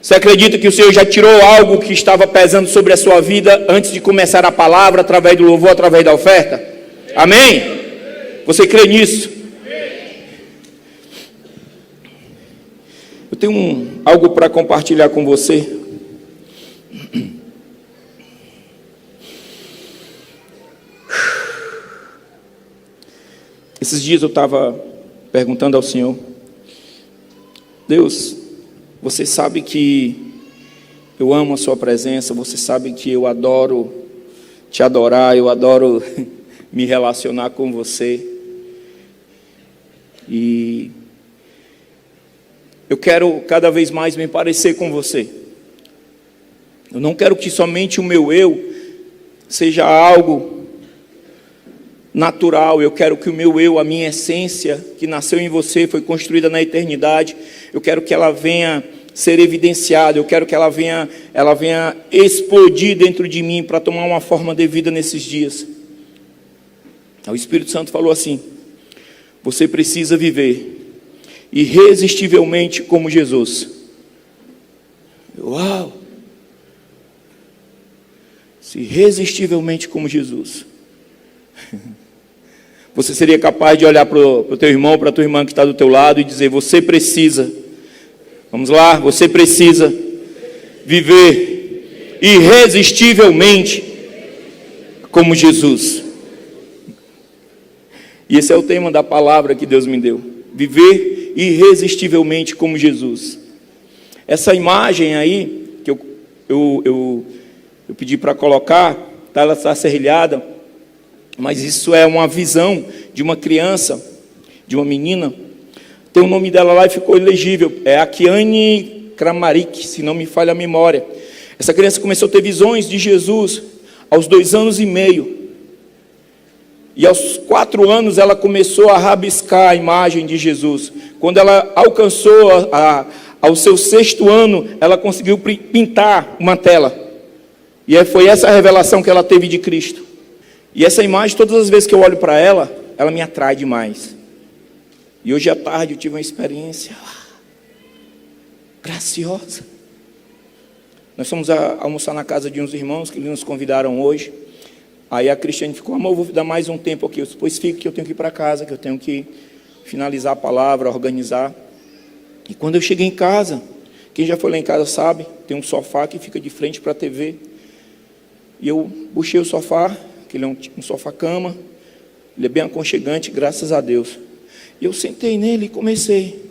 Você acredita que o Senhor já tirou algo que estava pesando sobre a sua vida antes de começar a palavra, através do louvor, através da oferta? Amém? Você crê nisso? Eu tenho algo para compartilhar com você. Esses dias eu estava perguntando ao Senhor: Deus, você sabe que eu amo a sua presença, você sabe que eu adoro te adorar, eu adoro me relacionar com você. E eu quero cada vez mais me parecer com você. Eu não quero que somente o meu eu seja algo natural. Eu quero que o meu eu, a minha essência, que nasceu em você, foi construída na eternidade, eu quero que ela venha ser evidenciada, eu quero que ela venha explodir dentro de mim para tomar uma forma de vida nesses dias. O Espírito Santo falou assim: você precisa viver irresistivelmente como Jesus. Uau! Irresistivelmente como Jesus. Você seria capaz de olhar para o teu irmão, para a tua irmã que está do teu lado e dizer: você precisa, vamos lá, você precisa viver irresistivelmente como Jesus. E esse é o tema da palavra que Deus me deu: viver irresistivelmente como Jesus. Essa imagem aí, que eu pedi para colocar, ela está serrilhada, mas isso é uma visão de uma criança, de uma menina. Tem o nome dela lá e ficou ilegível. É a Kiane Kramaric, se não me falha a memória. Essa criança começou a ter visões de Jesus aos 2 anos e meio. E aos 4 anos ela começou a rabiscar a imagem de Jesus. Quando ela alcançou ao seu 6º ano, ela conseguiu pintar uma tela. E foi essa a revelação que ela teve de Cristo. E essa imagem, todas as vezes que eu olho para ela, ela me atrai demais. E hoje à tarde eu tive uma experiência graciosa. Nós fomos almoçar na casa de uns irmãos que nos convidaram hoje. Aí a Cristiane ficou: amor, vou dar mais um tempo aqui. Eu disse: pois fique, que eu tenho que ir para casa, que eu tenho que finalizar a palavra, organizar. E quando eu cheguei em casa, quem já foi lá em casa sabe, tem um sofá que fica de frente para a TV. E eu puxei o sofá, que ele é um sofá-cama, ele é bem aconchegante, graças a Deus. E eu sentei nele e comecei.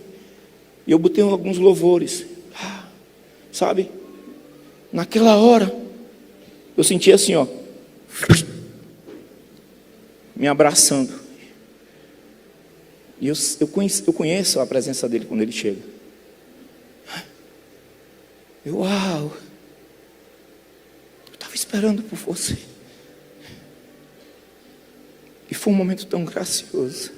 E eu botei alguns louvores. Sabe? Naquela hora, eu senti assim, ó, me abraçando. E eu conheço a presença dele quando ele chega. Uau! Eu estava esperando por você. E foi um momento tão gracioso.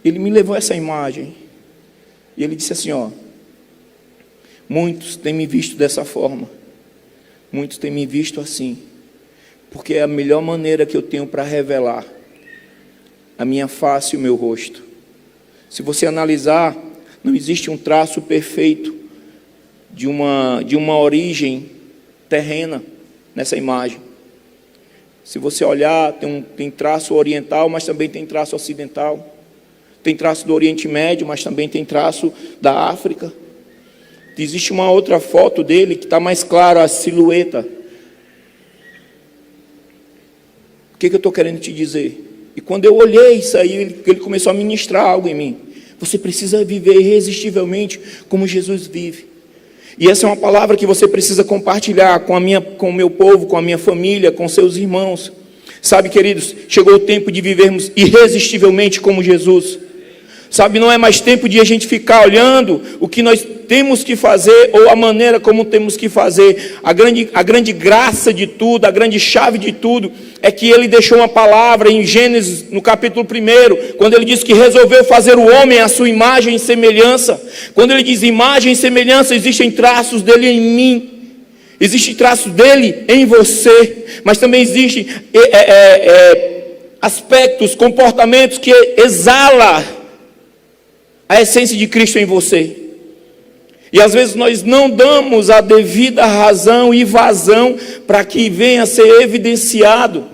Ele me levou essa imagem. E ele disse assim, ó: muitos têm me visto dessa forma. Muitos têm me visto assim. Porque é a melhor maneira que eu tenho para revelar a minha face e o meu rosto. Se você analisar, não existe um traço perfeito de uma origem terrena nessa imagem. Se você olhar, tem traço oriental, mas também tem traço ocidental. Tem traço do Oriente Médio, mas também tem traço da África. Existe uma outra foto dele que está mais claro a silhueta. O que eu estou querendo te dizer? E quando eu olhei isso aí, ele começou a ministrar algo em mim. Você precisa viver irresistivelmente como Jesus vive. E essa é uma palavra que você precisa compartilhar com o meu povo, com a minha família, com seus irmãos. Sabe, queridos, chegou o tempo de vivermos irresistivelmente como Jesus. Sabe, não é mais tempo de a gente ficar olhando o que nós temos que fazer ou a maneira como temos que fazer. A grande graça de tudo, a grande chave de tudo é que ele deixou uma palavra em Gênesis, no capítulo 1, quando ele diz que resolveu fazer o homem à sua imagem e semelhança. Quando ele diz imagem e semelhança, existem traços dele em mim, existem traços dele em você, mas também existem aspectos, comportamentos que exalam a essência de Cristo em você. E às vezes nós não damos a devida razão e vazão para que venha a ser evidenciado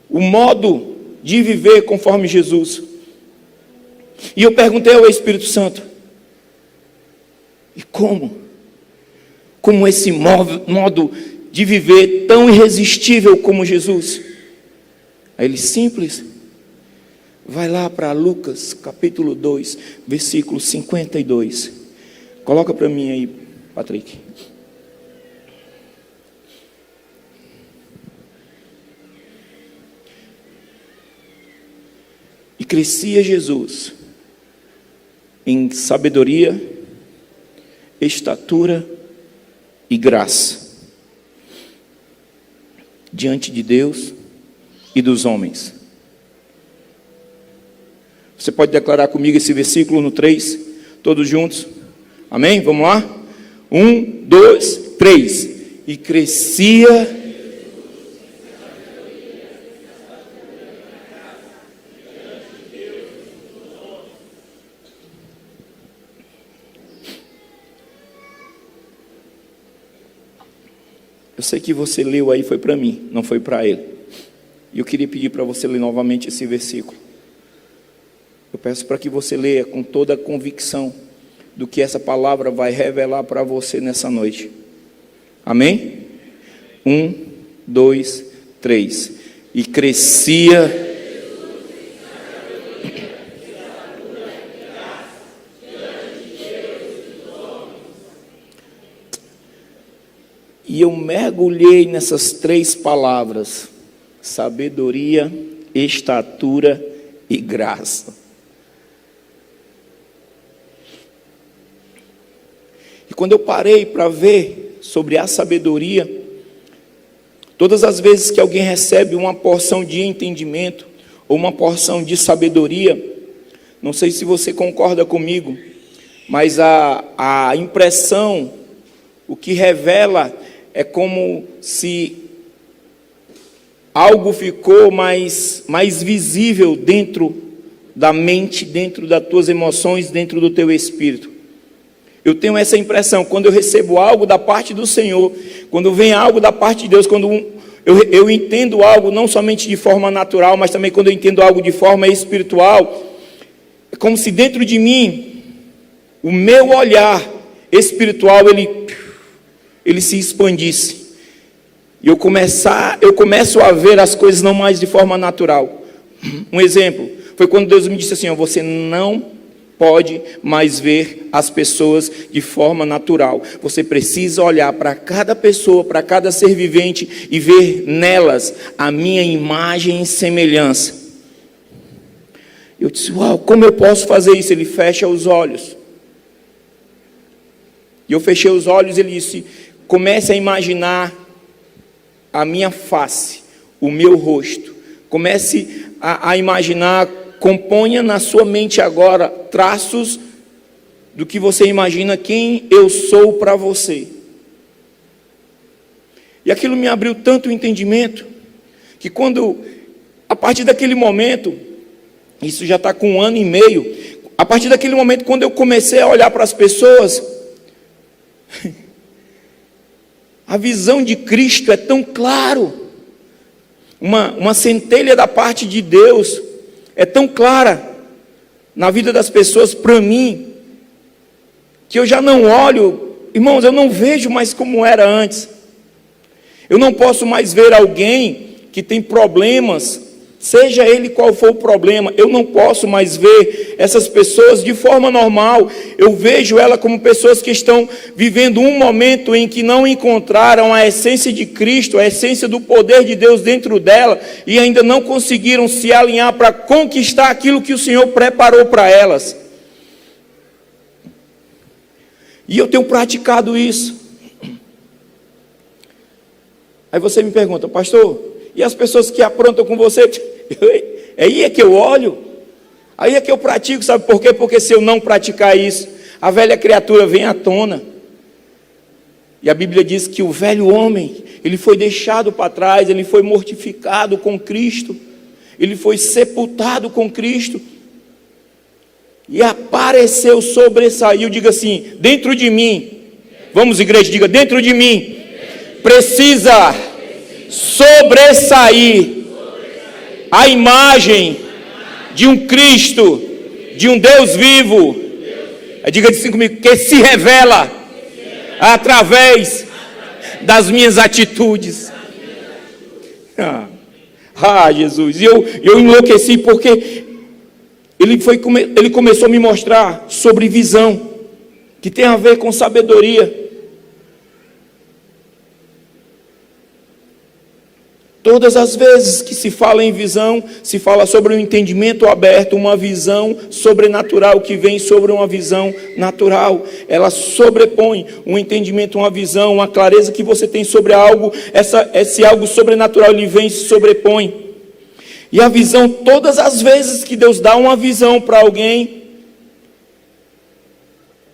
o modo de viver conforme Jesus. E eu perguntei ao Espírito Santo: e como? Como esse modo de viver tão irresistível como Jesus? Aí ele: simples. Vai lá para Lucas, capítulo 2, versículo 52. Coloca para mim aí, Patrick. E crescia Jesus em sabedoria, estatura e graça diante de Deus e dos homens. Você pode declarar comigo esse versículo no 3, todos juntos? Amém? Vamos lá? 1, 2, 3. E crescia. Eu sei que você leu aí, foi para mim, não foi para ele. E eu queria pedir para você ler novamente esse versículo. Eu peço para que você leia com toda a convicção do que essa palavra vai revelar para você nessa noite. Amém? 1, 2, 3. E crescia. E eu mergulhei nessas 3 palavras: sabedoria, estatura e graça. E quando eu parei para ver sobre a sabedoria, todas as vezes que alguém recebe uma porção de entendimento ou uma porção de sabedoria, não sei se você concorda comigo, mas a impressão, o que revela é como se algo ficou mais visível dentro da mente, dentro das tuas emoções, dentro do teu espírito. Eu tenho essa impressão, quando eu recebo algo da parte do Senhor, quando vem algo da parte de Deus, quando eu entendo algo não somente de forma natural, mas também quando eu entendo algo de forma espiritual, é como se dentro de mim, o meu olhar espiritual, ele se expandisse. E eu começo a ver as coisas não mais de forma natural. Um exemplo, foi quando Deus me disse assim: ó, você não pode mais ver as pessoas de forma natural. Você precisa olhar para cada pessoa, para cada ser vivente e ver nelas a minha imagem e semelhança. Eu disse: uau, como eu posso fazer isso? Ele fecha os olhos. E eu fechei os olhos, ele disse: comece a imaginar a minha face, o meu rosto. Comece a imaginar, componha na sua mente agora traços do que você imagina quem eu sou para você. E aquilo me abriu tanto o entendimento, que a partir daquele momento, isso já está com 1 ano e meio, a partir daquele momento, quando eu comecei a olhar para as pessoas, a visão de Cristo é tão claro, uma centelha da parte de Deus é tão clara na vida das pessoas para mim, que eu já não olho, irmãos, eu não vejo mais como era antes. Eu não posso mais ver alguém que tem problemas, seja ele qual for o problema, eu não posso mais ver essas pessoas de forma normal. Eu vejo ela como pessoas que estão vivendo um momento em que não encontraram a essência de Cristo, a essência do poder de Deus dentro dela, e ainda não conseguiram se alinhar para conquistar aquilo que o Senhor preparou para elas. E eu tenho praticado isso. Aí você me pergunta: pastor, e as pessoas que aprontam com você? Aí é que eu olho, aí é que eu pratico. Sabe por quê? Porque se eu não praticar isso, a velha criatura vem à tona. E a Bíblia diz que o velho homem, ele foi deixado para trás, ele foi mortificado com Cristo, ele foi sepultado com Cristo. e apareceu, sobressaiu. Diga assim: dentro de mim. Vamos, igreja, diga: dentro de mim precisa sobressair a imagem de um Cristo, de um Deus vivo. Diga assim comigo: que se revela através das minhas atitudes. Jesus, e eu enlouqueci, porque ele começou a me mostrar sobre visão, que tem a ver com sabedoria. Todas as vezes que se fala em visão, se fala sobre um entendimento aberto, uma visão sobrenatural que vem sobre uma visão natural. Ela sobrepõe um entendimento, uma visão, uma clareza que você tem sobre algo. Esse algo sobrenatural, ele vem e se sobrepõe. E a visão, todas as vezes que Deus dá uma visão para alguém,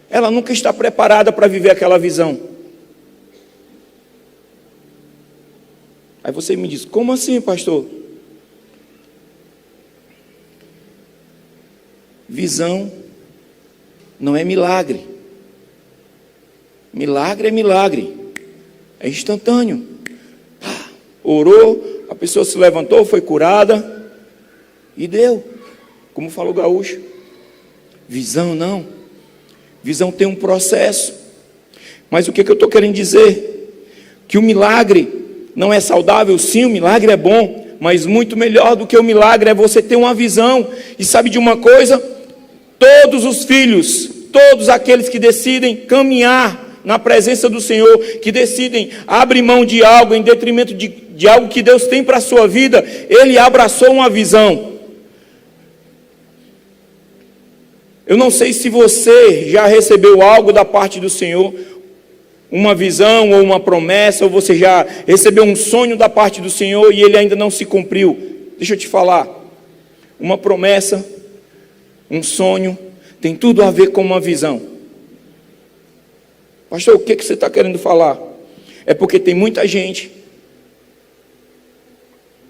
ela nunca está preparada para viver aquela visão. Aí você me diz: como assim, pastor? Visão não é milagre. Milagre é milagre. É instantâneo. Orou, a pessoa se levantou, foi curada e deu. Como falou o gaúcho. Visão não. Visão tem um processo. Mas o que eu estou querendo dizer? Que o milagre não é saudável. Sim, o milagre é bom, mas muito melhor do que o milagre é você ter uma visão. E sabe de uma coisa? Todos os filhos, todos aqueles que decidem caminhar na presença do Senhor, que decidem abrir mão de algo em detrimento de algo que Deus tem para a sua vida, ele abraçou uma visão. Eu não sei se você já recebeu algo da parte do Senhor, uma visão ou uma promessa, ou você já recebeu um sonho da parte do Senhor e ele ainda não se cumpriu. Deixa eu te falar, uma promessa, um sonho, tem tudo a ver com uma visão. Pastor, o que você está querendo falar? É porque tem muita gente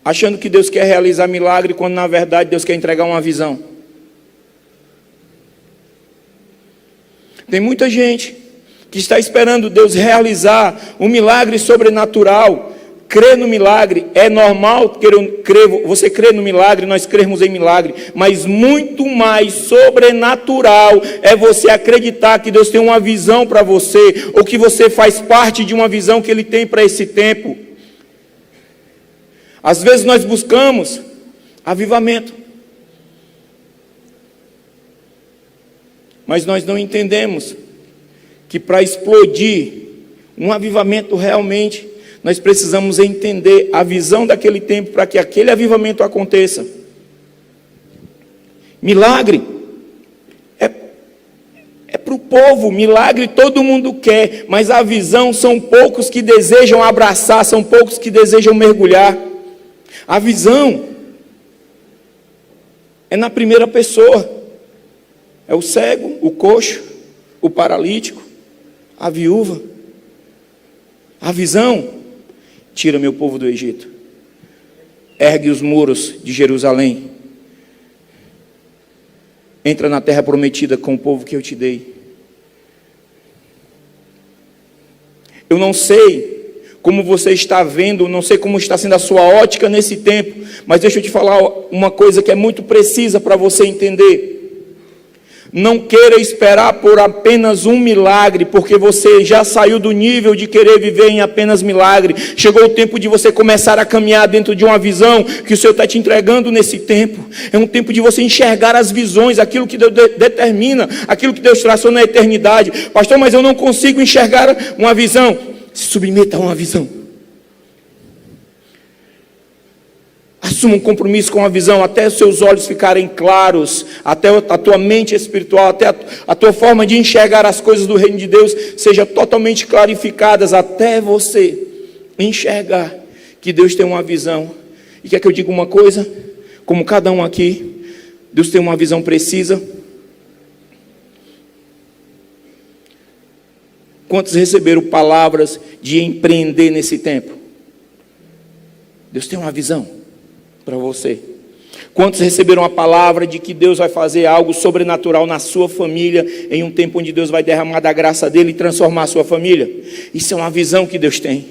achando que Deus quer realizar milagre, quando na verdade Deus quer entregar uma visão. Tem muita gente que está esperando Deus realizar um milagre sobrenatural. Crer no milagre é normal, você crê no milagre, nós cremos em milagre, mas muito mais sobrenatural é você acreditar que Deus tem uma visão para você, ou que você faz parte de uma visão que Ele tem para esse tempo. Às vezes nós buscamos avivamento, mas nós não entendemos que para explodir um avivamento realmente, nós precisamos entender a visão daquele tempo para que aquele avivamento aconteça. Milagre é para o povo, milagre todo mundo quer, mas a visão são poucos que desejam abraçar, são poucos que desejam mergulhar. A visão é na primeira pessoa, é o cego, o coxo, o paralítico, a viúva. A visão: tira meu povo do Egito, ergue os muros de Jerusalém, entra na terra prometida com o povo que eu te dei. Eu não sei como você está vendo, não sei como está sendo a sua ótica nesse tempo, mas deixa eu te falar uma coisa que é muito precisa para você entender. Não queira esperar por apenas um milagre, porque você já saiu do nível de querer viver em apenas milagre. Chegou o tempo de você começar a caminhar dentro de uma visão que o Senhor está te entregando nesse tempo. É um tempo de você enxergar as visões, aquilo que Deus determina, aquilo que Deus traçou na eternidade. Pastor, mas eu não consigo enxergar uma visão. Se submeta a uma visão. Assuma um compromisso com a visão, até os seus olhos ficarem claros, até a tua mente espiritual, até a tua forma de enxergar as coisas do reino de Deus seja totalmente clarificadas, até você enxergar que Deus tem uma visão. E quer que eu diga uma coisa? Como cada um aqui, Deus tem uma visão precisa. Quantos receberam palavras de empreender nesse tempo? Deus tem uma visão para você. Quantos receberam a palavra de que Deus vai fazer algo sobrenatural na sua família, em um tempo onde Deus vai derramar da graça dele e transformar a sua família? Isso é uma visão que Deus tem.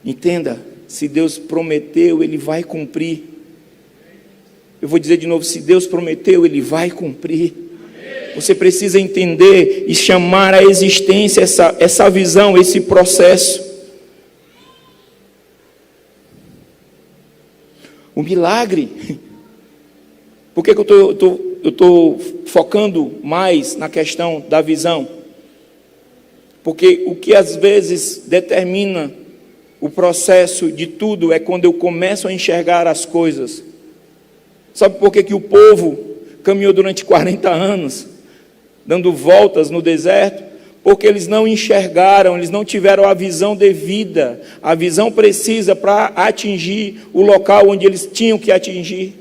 Entenda, se Deus prometeu, Ele vai cumprir. Eu vou dizer de novo, se Deus prometeu, Ele vai cumprir. Você precisa entender e chamar à existência essa visão, esse processo. O milagre. Por que eu estou focando mais na questão da visão? Porque o que às vezes determina o processo de tudo é quando eu começo a enxergar as coisas. Sabe por que o povo caminhou durante 40 anos, dando voltas no deserto? Porque eles não enxergaram, eles não tiveram a visão devida, a visão precisa para atingir o local onde eles tinham que atingir.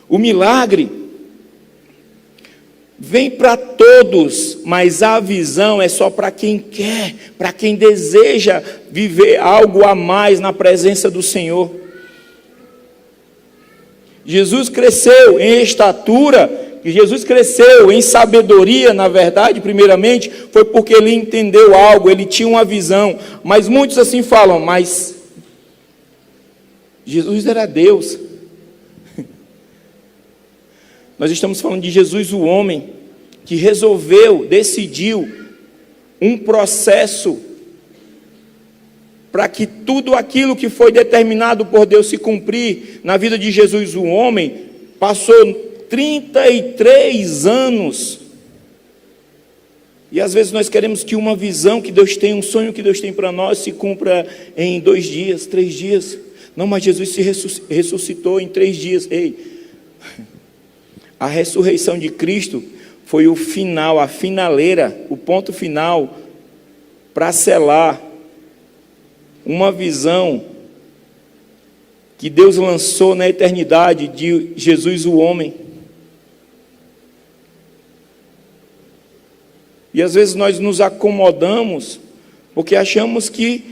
O milagre vem para todos, mas a visão é só para quem quer, para quem deseja viver algo a mais na presença do Senhor. Jesus cresceu em estatura, Jesus cresceu em sabedoria, na verdade, primeiramente, foi porque ele entendeu algo, ele tinha uma visão. Mas muitos assim falam, mas Jesus era Deus. Nós estamos falando de Jesus, o homem, que resolveu, decidiu um processo para que tudo aquilo que foi determinado por Deus se cumprir na vida de Jesus, o homem, passou 33 anos. E às vezes nós queremos que uma visão que Deus tem, um sonho que Deus tem para nós, se cumpra em 2 dias, 3 dias. Não, mas Jesus se ressuscitou em 3 dias. Ei, a ressurreição de Cristo foi o final, a finaleira, o ponto final para selar uma visão que Deus lançou na eternidade de Jesus, o homem. E às vezes nós nos acomodamos porque achamos que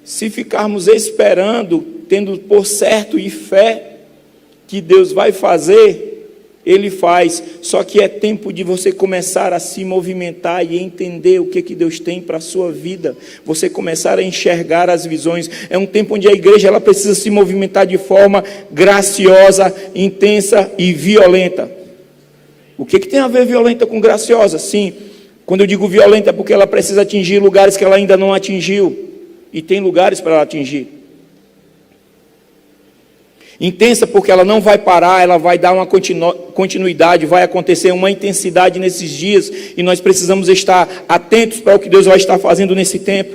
se ficarmos esperando, tendo por certo e fé que Deus vai fazer, Ele faz. Só que é tempo de você começar a se movimentar e entender o que Deus tem para a sua vida. Você começar a enxergar as visões. É um tempo onde a igreja ela precisa se movimentar de forma graciosa, intensa e violenta. O que tem a ver violenta com graciosa? Sim, quando eu digo violenta é porque ela precisa atingir lugares que ela ainda não atingiu. E tem lugares para ela atingir. Intensa porque ela não vai parar, ela vai dar uma continuidade, vai acontecer uma intensidade nesses dias, e nós precisamos estar atentos para o que Deus vai estar fazendo nesse tempo.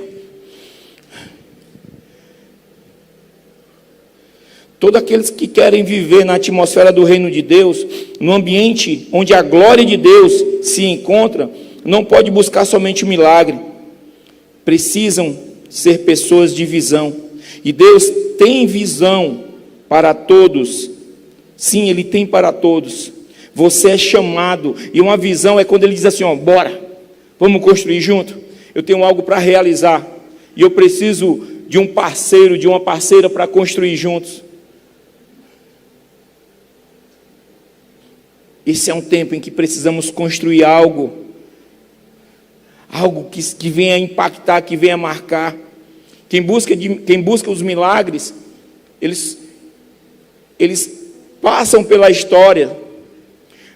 Todos aqueles que querem viver na atmosfera do reino de Deus, no ambiente onde a glória de Deus se encontra, não pode buscar somente o milagre, precisam ser pessoas de visão, e Deus tem visão para todos. Sim, Ele tem para todos. Você é chamado. E uma visão é quando Ele diz assim, ó, bora, vamos construir junto. Eu tenho algo para realizar. E eu preciso de um parceiro, de uma parceira para construir juntos. Esse é um tempo em que precisamos construir algo. Algo que venha impactar, que venha marcar. Quem busca os milagres, eles passam pela história,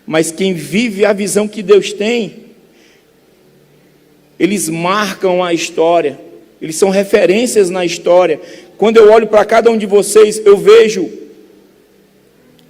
mas quem vive a visão que Deus tem, eles marcam a história, eles são referências na história. Quando eu olho para cada um de vocês, eu vejo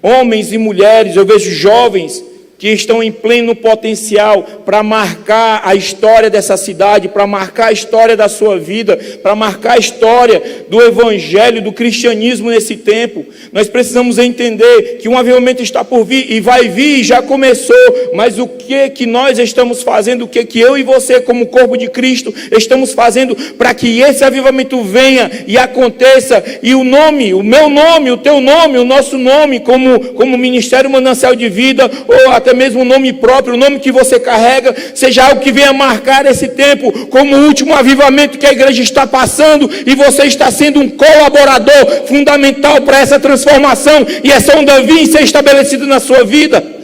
homens e mulheres, eu vejo jovens que estão em pleno potencial para marcar a história dessa cidade, para marcar a história da sua vida, para marcar a história do evangelho, do cristianismo nesse tempo. Nós precisamos entender que um avivamento está por vir, e vai vir, já começou, mas o que nós estamos fazendo, o que eu e você como corpo de Cristo estamos fazendo para que esse avivamento venha e aconteça, e o meu nome, o teu nome, o nosso nome como Ministério Manancial de Vida, ou até mesmo o nome próprio, o nome que você carrega, seja algo que venha marcar esse tempo como o último avivamento que a igreja está passando, e você está sendo um colaborador fundamental para essa transformação, e essa onda vir e ser estabelecida na sua vida.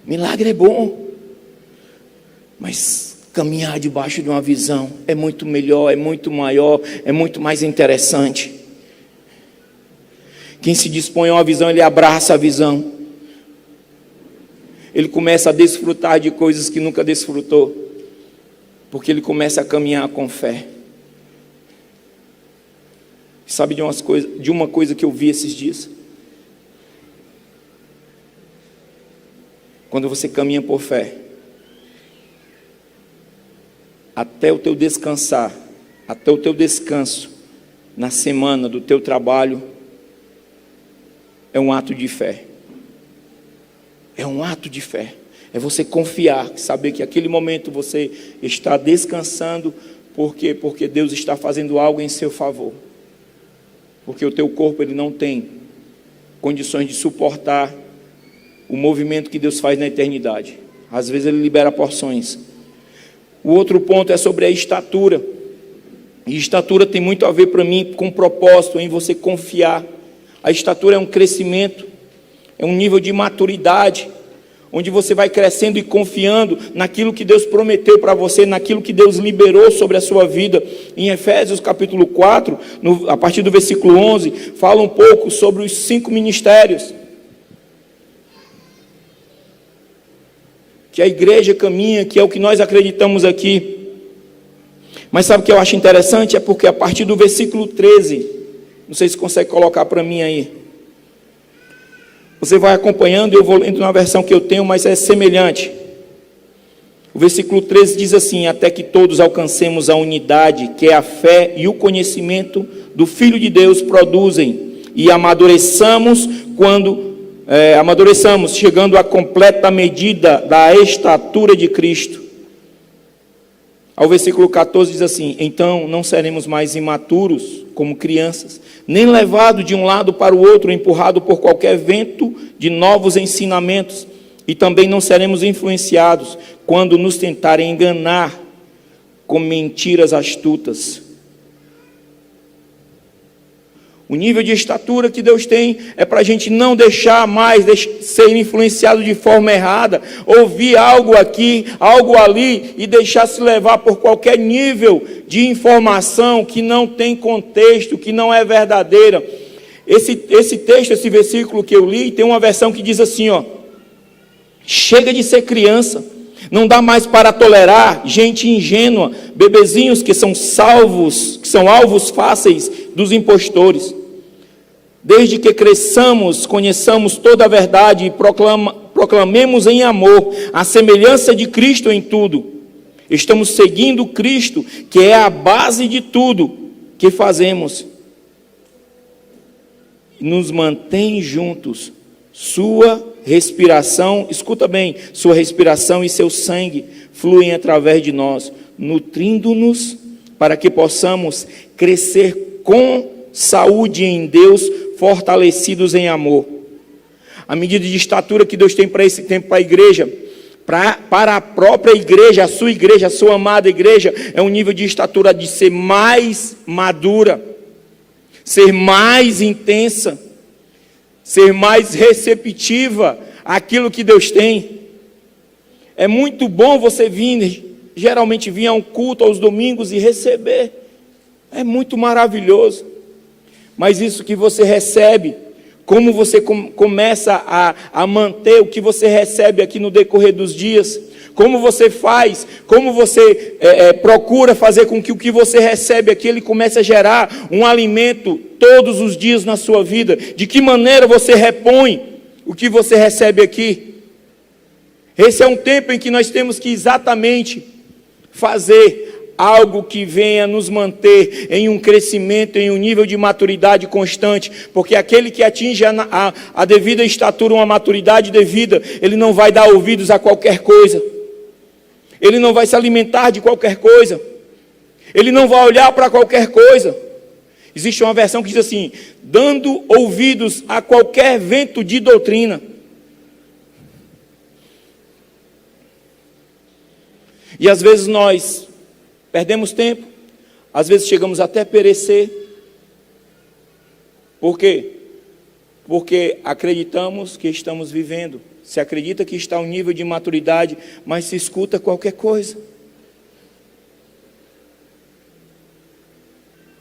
Milagre é bom, mas caminhar debaixo de uma visão é muito melhor, é muito maior, é muito mais interessante. Quem se dispõe a uma visão, ele abraça a visão. Ele começa a desfrutar de coisas que nunca desfrutou, porque ele começa a caminhar com fé. Sabe de uma coisa que eu vi esses dias? Quando você caminha por fé, até o teu descansar, até o teu descanso na semana do teu trabalho, é um ato de fé. É um ato de fé. É você confiar, saber que aquele momento você está descansando, porque Deus está fazendo algo em seu favor. Porque o teu corpo ele não tem condições de suportar o movimento que Deus faz na eternidade. Às vezes ele libera porções. O outro ponto é sobre a estatura. E estatura tem muito a ver para mim com propósito, em você confiar. A estatura é um crescimento, é um nível de maturidade, onde você vai crescendo e confiando naquilo que Deus prometeu para você, naquilo que Deus liberou sobre a sua vida. Em Efésios capítulo 4, a partir do versículo 11, fala um pouco sobre os 5 ministérios que a igreja caminha, que é o que nós acreditamos aqui. Mas sabe o que eu acho interessante? É porque a partir do versículo 13, não sei se consegue colocar para mim aí, você vai acompanhando, eu vou lendo na versão que eu tenho, mas é semelhante. O versículo 13 diz assim: até que todos alcancemos a unidade, que é a fé e o conhecimento do Filho de Deus produzem, e amadureçamos chegando à completa medida da estatura de Cristo. Ao versículo 14 diz assim: então não seremos mais imaturos como crianças, nem levados de um lado para o outro, empurrado por qualquer vento de novos ensinamentos, e também não seremos influenciados quando nos tentarem enganar com mentiras astutas. O nível de estatura que Deus tem é para a gente não deixar mais ser influenciado de forma errada, ouvir algo aqui, algo ali, e deixar se levar por qualquer nível de informação que não tem contexto, que não é verdadeira. Esse texto, esse versículo que eu li, tem uma versão que diz assim, ó: chega de ser criança, não dá mais para tolerar gente ingênua, bebezinhos que são alvos fáceis dos impostores. Desde que cresçamos, conheçamos toda a verdade e proclamemos em amor a semelhança de Cristo em tudo. Estamos seguindo Cristo, que é a base de tudo que fazemos. Nos mantém juntos. Sua respiração, escuta bem, sua respiração e seu sangue fluem através de nós, nutrindo-nos para que possamos crescer com saúde em Deus, fortalecidos em amor. A medida de estatura que Deus tem para esse tempo, para a igreja, para a própria igreja, a sua amada igreja, é um nível de estatura de ser mais madura, ser mais intensa, ser mais receptiva àquilo que Deus tem. É muito bom você geralmente vir a um culto aos domingos e receber. É muito maravilhoso. Mas isso que você recebe, como você começa a manter o que você recebe aqui no decorrer dos dias, como você faz, como você procura fazer com que o que você recebe aqui, ele comece a gerar um alimento todos os dias na sua vida. De que maneira você repõe o que você recebe aqui? Esse é um tempo em que nós temos que exatamente fazer algo que venha nos manter em um crescimento, em um nível de maturidade constante, porque aquele que atinge a devida estatura, uma maturidade devida, ele não vai dar ouvidos a qualquer coisa, ele não vai se alimentar de qualquer coisa, ele não vai olhar para qualquer coisa. Existe uma versão que diz assim: dando ouvidos a qualquer vento de doutrina. E às vezes nós perdemos tempo, às vezes chegamos até a perecer. Por quê? Porque acreditamos que estamos vivendo. Se acredita que está um nível de maturidade, mas se escuta qualquer coisa.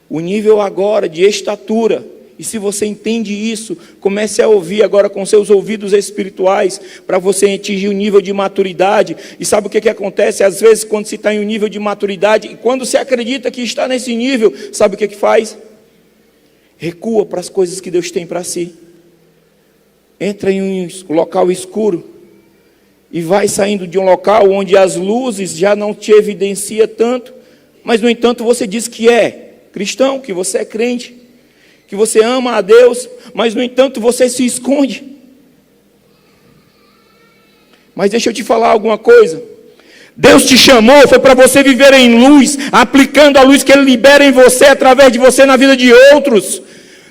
O nível agora de estatura, e se você entende isso, comece a ouvir agora com seus ouvidos espirituais, para você atingir o nível de maturidade. E sabe o que acontece? Às vezes quando se está em um nível de maturidade, e quando se acredita que está nesse nível, sabe o que faz? Recua para as coisas que Deus tem para si. Entra em um local escuro, e vai saindo de um local onde as luzes já não te evidenciam tanto, mas no entanto você diz que é cristão, que você é crente, que você ama a Deus, mas no entanto você se esconde. Mas deixa eu te falar alguma coisa. Deus te chamou, foi para você viver em luz, aplicando a luz que Ele libera em você, através de você na vida de outros.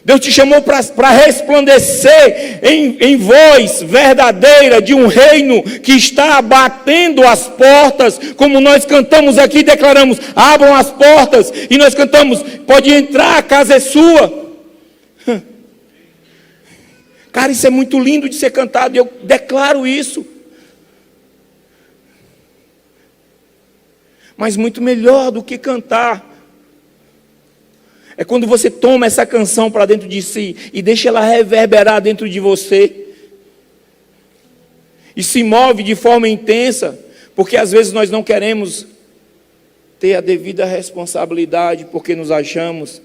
Deus te chamou para resplandecer em voz verdadeira de um reino que está batendo as portas, como nós cantamos aqui, declaramos: abram as portas, e nós cantamos: pode entrar, a casa é sua. Cara, isso é muito lindo de ser cantado, e eu declaro isso. Mas muito melhor do que cantar é quando você toma essa canção para dentro de si e deixa ela reverberar dentro de você. E se move de forma intensa, porque às vezes nós não queremos ter a devida responsabilidade, porque nos achamos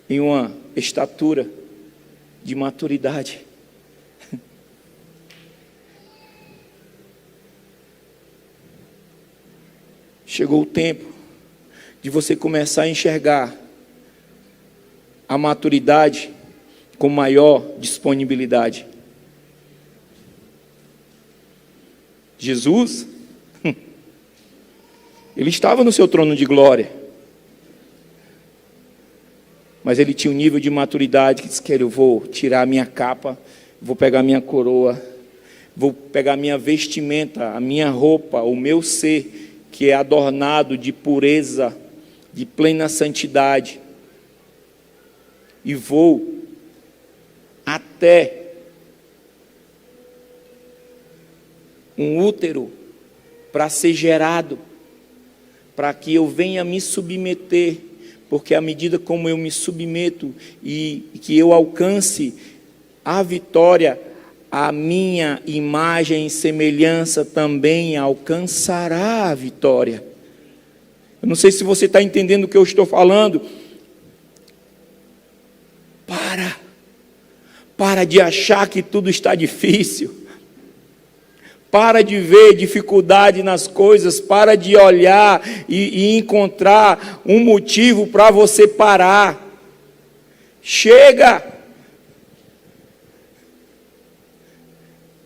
em uma estatura de maturidade. Chegou o tempo de você começar a enxergar a maturidade com maior disponibilidade. Jesus, Ele estava no seu trono de glória, mas Ele tinha um nível de maturidade que disse: que eu vou tirar a minha capa, vou pegar a minha coroa, vou pegar a minha vestimenta, a minha roupa, o meu ser, que é adornado de pureza, de plena santidade, e vou até um útero para ser gerado, para que eu venha me submeter, porque à medida como eu me submeto e que eu alcance a vitória, a minha imagem e semelhança também alcançará a vitória. Eu não sei se você está entendendo o que eu estou falando. Para de achar que tudo está difícil. Para de ver dificuldade nas coisas. Para de olhar e encontrar um motivo para você parar. Chega!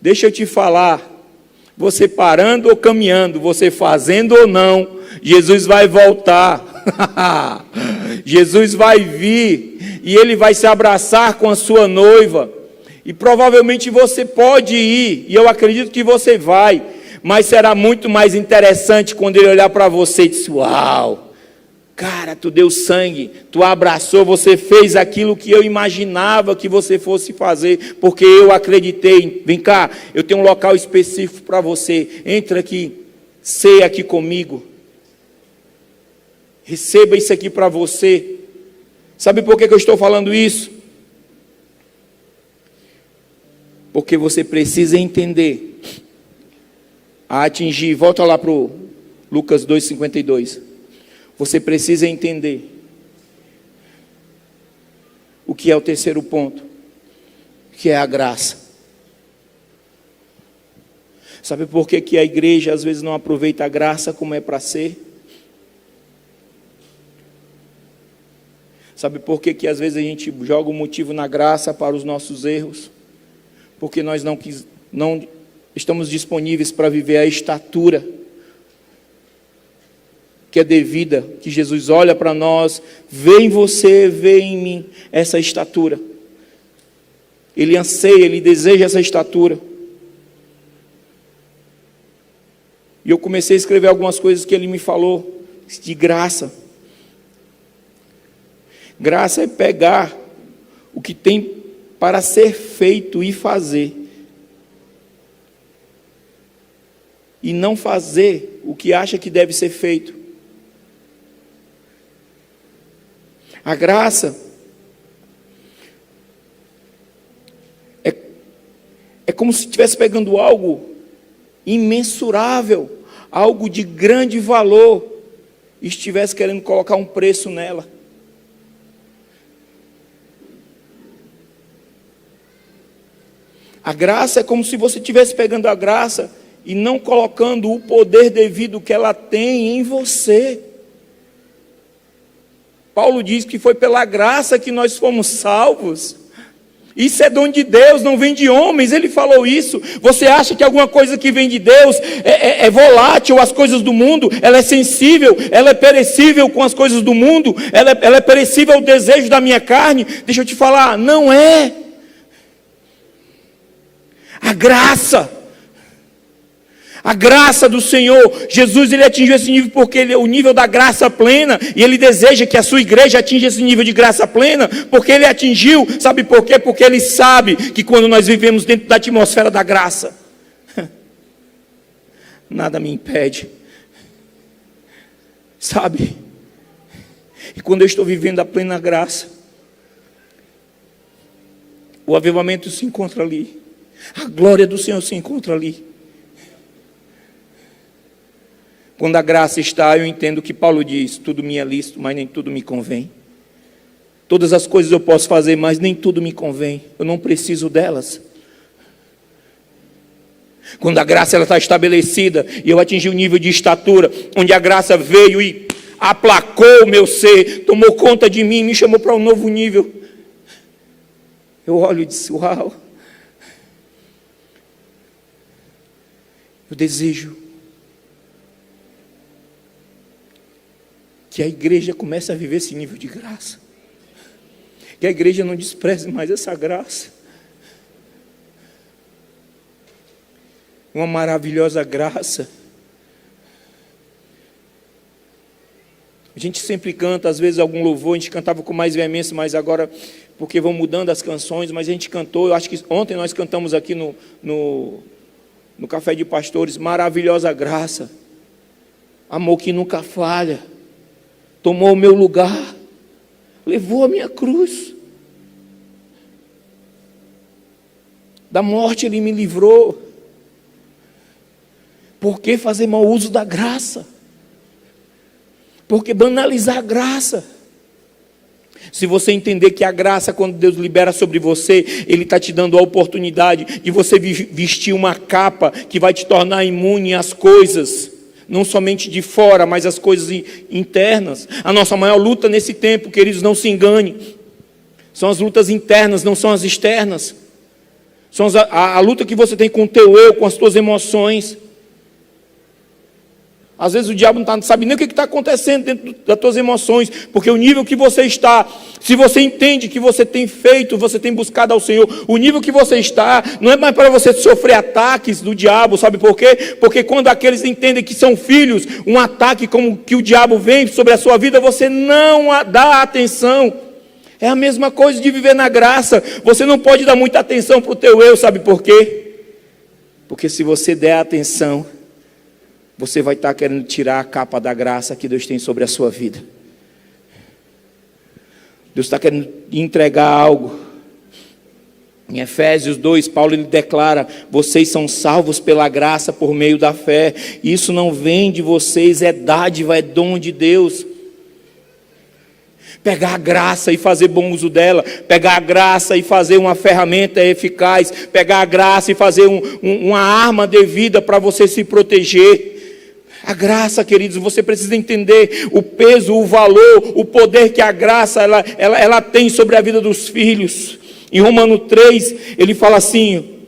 Deixa eu te falar. Você parando ou caminhando, você fazendo ou não, Jesus vai voltar. Jesus vai vir e Ele vai se abraçar com a sua noiva, e provavelmente você pode ir, e eu acredito que você vai, mas será muito mais interessante quando Ele olhar para você e dizer: uau, cara, tu deu sangue, tu abraçou, você fez aquilo que eu imaginava que você fosse fazer, porque eu acreditei. Vem cá, eu tenho um local específico para você, entra aqui, ceia aqui comigo, receba isso aqui para você. Sabe por que eu estou falando isso? Porque você precisa entender, a atingir, volta lá para o Lucas 2,52, você precisa entender o que é o terceiro ponto, que é a graça. Sabe por que a igreja às vezes não aproveita a graça como é para ser? Sabe por que às vezes a gente joga o motivo na graça para os nossos erros? Porque nós não estamos disponíveis para viver a estatura que é devida, que Jesus olha para nós, vê em você, vê em mim essa estatura. Ele anseia, Ele deseja essa estatura. E eu comecei a escrever algumas coisas que Ele me falou, de graça. Graça é pegar o que tem para ser feito e fazer, e não fazer o que acha que deve ser feito. A graça é como se estivesse pegando algo imensurável, algo de grande valor, e estivesse querendo colocar um preço nela. A graça é como se você estivesse pegando a graça e não colocando o poder devido que ela tem em você. Paulo diz que foi pela graça que nós fomos salvos. Isso é dom de Deus, não vem de homens. Ele falou isso. Você acha que alguma coisa que vem de Deus é volátil, as coisas do mundo? Ela é sensível, ela é perecível com as coisas do mundo? Ela é perecível ao desejo da minha carne? Deixa eu te falar, não é. A graça do Senhor, Jesus, Ele atingiu esse nível porque Ele é o nível da graça plena, e Ele deseja que a sua igreja atinja esse nível de graça plena, porque Ele atingiu, sabe por quê? Porque Ele sabe que quando nós vivemos dentro da atmosfera da graça, nada me impede, sabe? E quando eu estou vivendo a plena graça, o avivamento se encontra ali, a glória do Senhor se encontra ali. Quando a graça está, eu entendo que Paulo diz, tudo me é lícito, mas nem tudo me convém. Todas as coisas eu posso fazer, mas nem tudo me convém. Eu não preciso delas. Quando a graça está estabelecida, e eu atingi o nível de estatura, onde a graça veio e aplacou o meu ser, tomou conta de mim, me chamou para um novo nível. Eu olho e disse, uau. Eu desejo que a igreja comece a viver esse nível de graça. Que a igreja não despreze mais essa graça. Uma maravilhosa graça. A gente sempre canta, às vezes algum louvor, a gente cantava com mais veemência, mas agora, porque vão mudando as canções, mas a gente cantou, eu acho que ontem nós cantamos aqui no Café de Pastores, maravilhosa graça. Amor que nunca falha. Tomou o meu lugar, levou a minha cruz, da morte Ele me livrou. Por que fazer mau uso da graça? Por que banalizar a graça? Se você entender que a graça, quando Deus libera sobre você, Ele está te dando a oportunidade de você vestir uma capa que vai te tornar imune às coisas, não somente de fora, mas as coisas internas. A nossa maior luta nesse tempo, queridos, não se engane, são as lutas internas, não são as externas. São a luta que você tem com o teu eu, com as tuas emoções. Às vezes o diabo não sabe nem o que está acontecendo dentro das tuas emoções, porque o nível que você está, se você entende que você tem feito, você tem buscado ao Senhor, o nível que você está, não é mais para você sofrer ataques do diabo, sabe por quê? Porque quando aqueles entendem que são filhos, um ataque como que o diabo vem sobre a sua vida, você não dá atenção. É a mesma coisa de viver na graça, você não pode dar muita atenção para o teu eu, sabe por quê? Porque se você der atenção, você vai estar querendo tirar a capa da graça que Deus tem sobre a sua vida. Deus está querendo entregar algo. Em Efésios 2, Paulo ele declara, vocês são salvos pela graça por meio da fé. Isso não vem de vocês, é dádiva, é dom de Deus. Pegar a graça e fazer bom uso dela, pegar a graça e fazer uma ferramenta eficaz, pegar a graça e fazer uma arma devida para você se proteger. A graça, queridos, você precisa entender o peso, o valor, o poder que a graça ela tem sobre a vida dos filhos. Em Romanos 3, ele fala assim,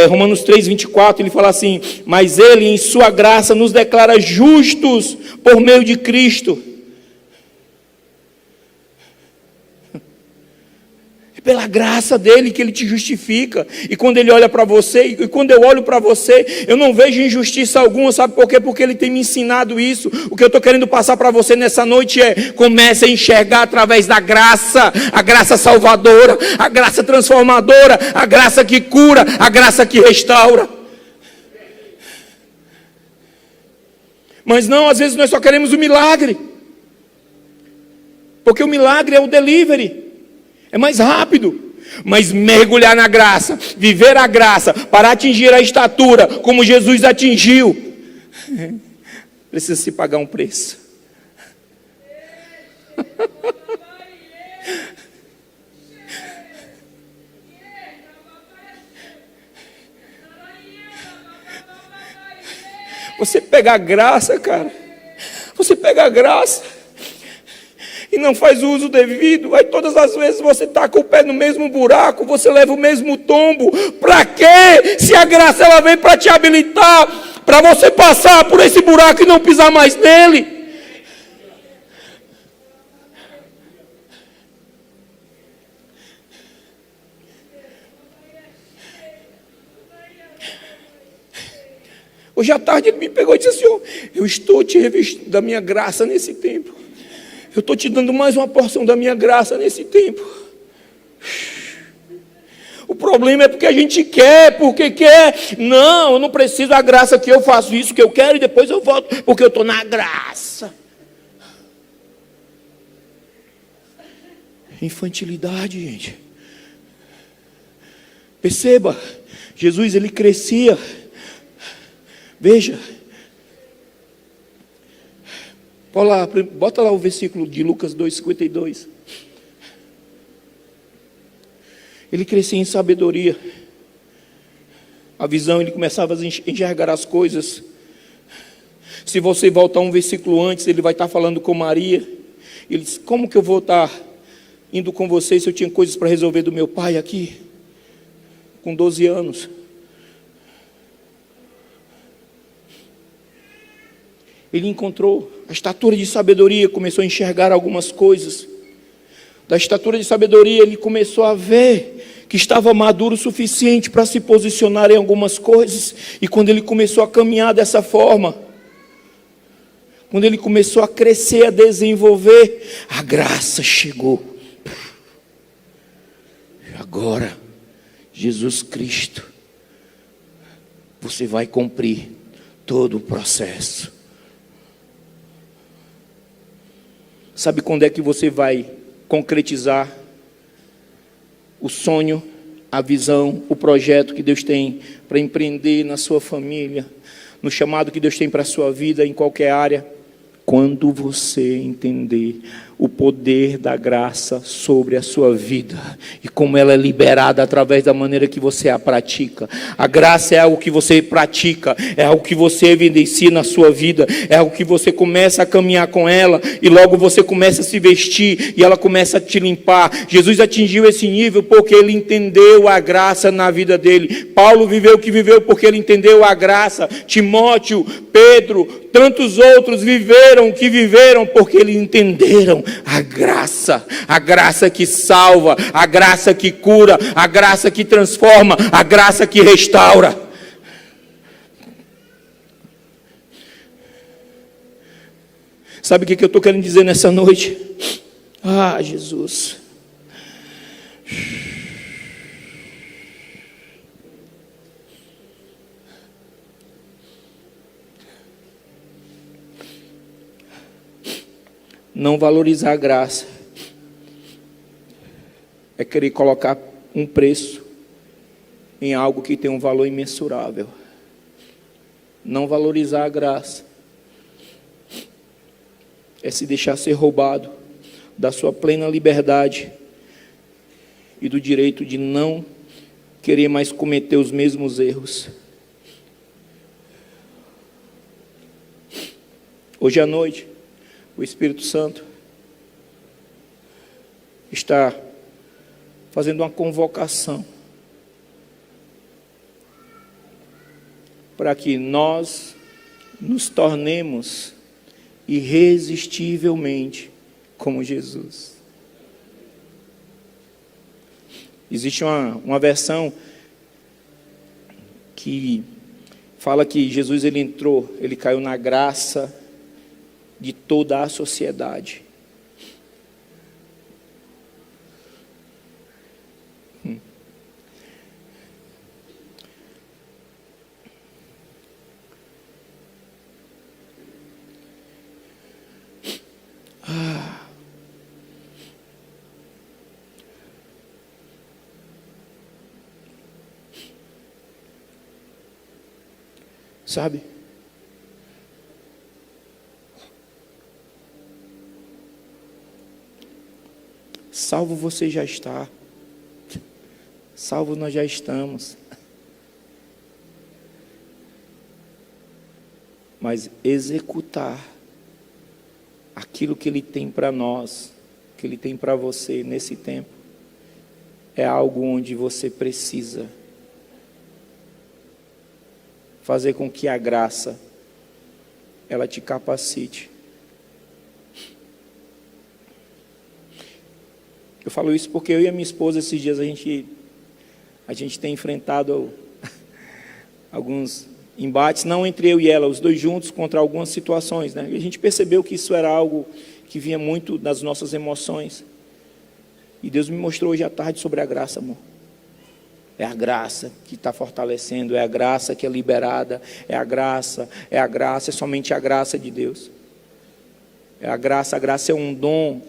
Romanos 3, 24, ele fala assim: mas ele em sua graça nos declara justos por meio de Cristo. É pela graça dele que ele te justifica. E quando ele olha para você, e quando eu olho para você, eu não vejo injustiça alguma. Sabe por quê? Porque ele tem me ensinado isso. O que eu estou querendo passar para você nessa noite é: comece a enxergar através da graça, a graça salvadora, a graça transformadora, a graça que cura, a graça que restaura. Mas não, às vezes nós só queremos o milagre, porque o milagre é o delivery, é mais rápido. Mas mergulhar na graça, viver a graça, para atingir a estatura como Jesus atingiu, precisa se pagar um preço. Você pega a graça, cara, você pega a graça e não faz o uso devido, aí todas as vezes você está com o pé no mesmo buraco, você leva o mesmo tombo. Para quê? Se a graça ela vem para te habilitar, para você passar por esse buraco e não pisar mais nele. Hoje à tarde ele me pegou e disse assim: eu estou te revestindo da minha graça nesse tempo. Eu estou te dando mais uma porção da minha graça nesse tempo. O problema é porque a gente quer, porque quer. Não, eu não preciso da graça, que eu faço isso que eu quero e depois eu volto, porque eu estou na graça. Infantilidade, gente. Perceba, Jesus ele crescia. Veja. Bota lá o versículo de Lucas 2,52. Ele crescia em sabedoria. A visão, ele começava a enxergar as coisas. Se você voltar um versículo antes, ele vai estar falando com Maria. Ele disse: como que eu vou estar indo com você se eu tinha coisas para resolver do meu pai aqui? Com 12 anos. Ele encontrou a estatura de sabedoria, começou a enxergar algumas coisas. Da estatura de sabedoria, ele começou a ver que estava maduro o suficiente para se posicionar em algumas coisas. E quando ele começou a caminhar dessa forma, quando ele começou a crescer, a desenvolver, a graça chegou. Agora, Jesus Cristo, você vai cumprir todo o processo. Sabe quando é que você vai concretizar o sonho, a visão, o projeto que Deus tem para empreender na sua família, no chamado que Deus tem para a sua vida, em qualquer área? Quando você entender o poder da graça sobre a sua vida e como ela é liberada através da maneira que você a pratica. A graça é algo que você pratica, é algo que você evidencia na sua vida, é algo que você começa a caminhar com ela e logo você começa a se vestir e ela começa a te limpar. Jesus atingiu esse nível porque ele entendeu a graça na vida dele. Paulo viveu o que viveu porque ele entendeu a graça. Timóteo, Pedro, tantos outros viveram o que viveram porque eles entenderam a graça que salva, a graça que cura, a graça que transforma, a graça que restaura. Sabe o que eu estou querendo dizer nessa noite? Ah, Jesus. Não valorizar a graça é querer colocar um preço em algo que tem um valor imensurável. Não valorizar a graça é se deixar ser roubado da sua plena liberdade e do direito de não querer mais cometer os mesmos erros. Hoje à noite, o Espírito Santo está fazendo uma convocação para que nós nos tornemos irresistivelmente como Jesus. Existe uma versão que fala que Jesus ele caiu na graça de toda a sociedade. Sabe? Salvo você já está. Salvo nós já estamos. Mas executar aquilo que Ele tem para nós, que Ele tem para você nesse tempo, é algo onde você precisa fazer com que a graça, ela te capacite. Eu falo isso porque eu e a minha esposa, esses dias, a gente tem enfrentado alguns embates, não entre eu e ela, os dois juntos, contra algumas situações, né? E a gente percebeu que isso era algo que vinha muito das nossas emoções. E Deus me mostrou hoje à tarde sobre a graça, amor. É a graça que está fortalecendo, é a graça que é liberada, é a graça, é somente a graça de Deus. É a graça é um dom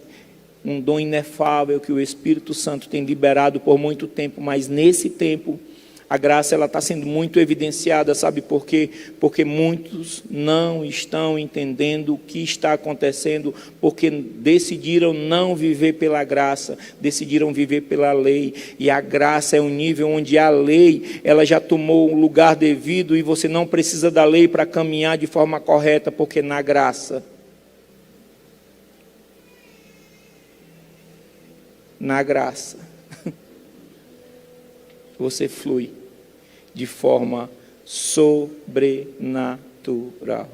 inefável que o Espírito Santo tem liberado por muito tempo, mas nesse tempo a graça ela está sendo muito evidenciada, sabe por quê? Porque muitos não estão entendendo o que está acontecendo, porque decidiram não viver pela graça, decidiram viver pela lei, e a graça é um nível onde a lei, ela já tomou o lugar devido, e você não precisa da lei para caminhar de forma correta, porque na graça, você flui de forma sobrenatural.